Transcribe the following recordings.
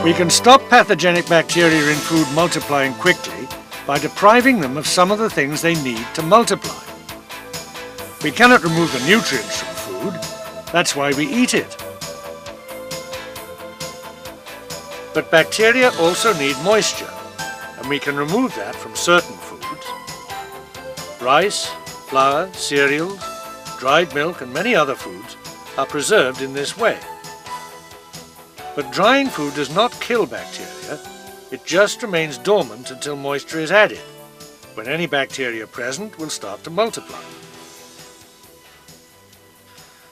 We can stop pathogenic bacteria in food multiplying quickly by depriving them of some of the things they need to multiply. We cannot remove the nutrients from food, that's why we eat it. But bacteria also need moisture, and we can remove that from certain foods. Rice, flour, cereals, dried milk and many other foods are preserved in this way. But drying food does not kill bacteria, it just remains dormant until moisture is added, when any bacteria present will start to multiply.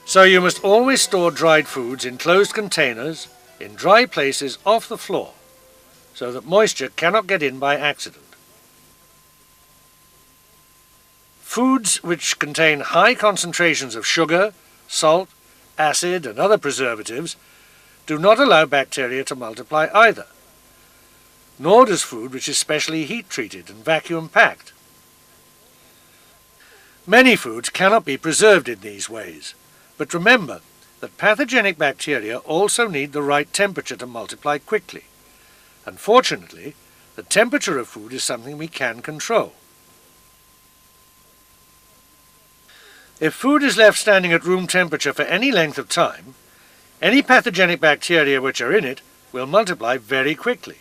So you must always store dried foods in closed containers, in dry places off the floor, so that moisture cannot get in by accident. Foods which contain high concentrations of sugar, salt, acid and other preservatives do not allow bacteria to multiply either, nor does food which is specially heat-treated and vacuum-packed. Many foods cannot be preserved in these ways, but remember that pathogenic bacteria also need the right temperature to multiply quickly. And fortunately, the temperature of food is something we can control. If food is left standing at room temperature for any length of time, any pathogenic bacteria which are in it will multiply very quickly.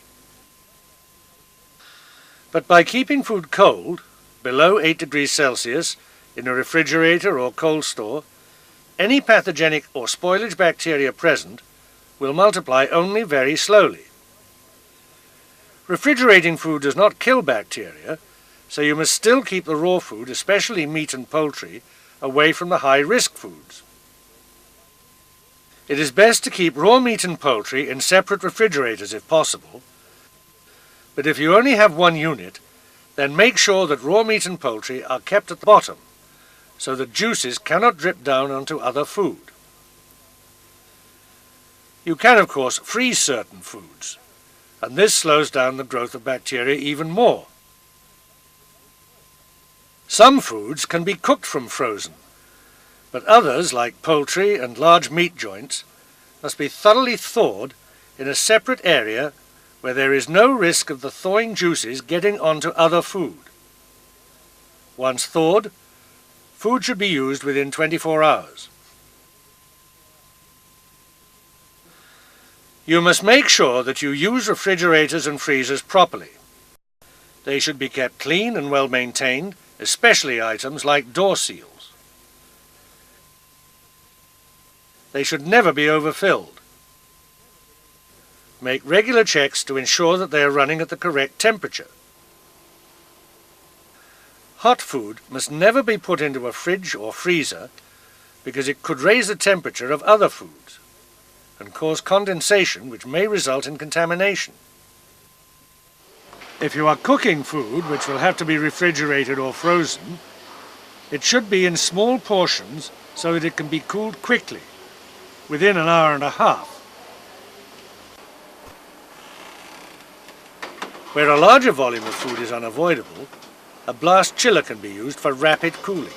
But by keeping food cold, below 8 degrees Celsius, in a refrigerator or cold store, any pathogenic or spoilage bacteria present will multiply only very slowly. Refrigerating food does not kill bacteria, so you must still keep the raw food, especially meat and poultry, away from the high-risk foods. It is best to keep raw meat and poultry in separate refrigerators if possible, but if you only have one unit, then make sure that raw meat and poultry are kept at the bottom, so that juices cannot drip down onto other food. You can, of course, freeze certain foods, and this slows down the growth of bacteria even more. Some foods can be cooked from frozen, but others, like poultry and large meat joints, must be thoroughly thawed in a separate area where there is no risk of the thawing juices getting onto other food. Once thawed, food should be used within 24 hours. You must make sure that you use refrigerators and freezers properly. They should be kept clean and well maintained, especially items like door seals. They should never be overfilled. Make regular checks to ensure that they are running at the correct temperature. Hot food must never be put into a fridge or freezer because it could raise the temperature of other foods and cause condensation which may result in contamination. If you are cooking food which will have to be refrigerated or frozen, it should be in small portions so that it can be cooled quickly, within an hour and a half. Where a larger volume of food is unavoidable, a blast chiller can be used for rapid cooling.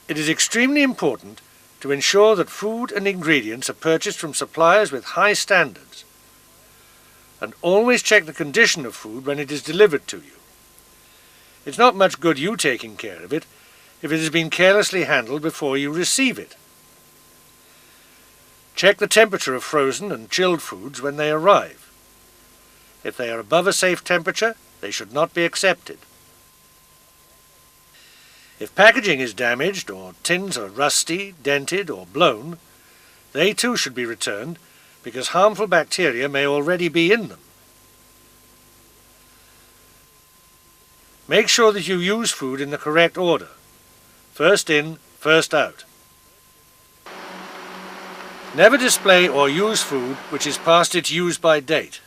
It is extremely important to ensure that food and ingredients are purchased from suppliers with high standards, and always check the condition of food when it is delivered to you. It's not much good you taking care of it if it has been carelessly handled before you receive it. Check the temperature of frozen and chilled foods when they arrive. If they are above a safe temperature, they should not be accepted. If packaging is damaged or tins are rusty, dented or blown, they too should be returned because harmful bacteria may already be in them. Make sure that you use food in the correct order. First in, first out. Never display or use food which is past its use-by date.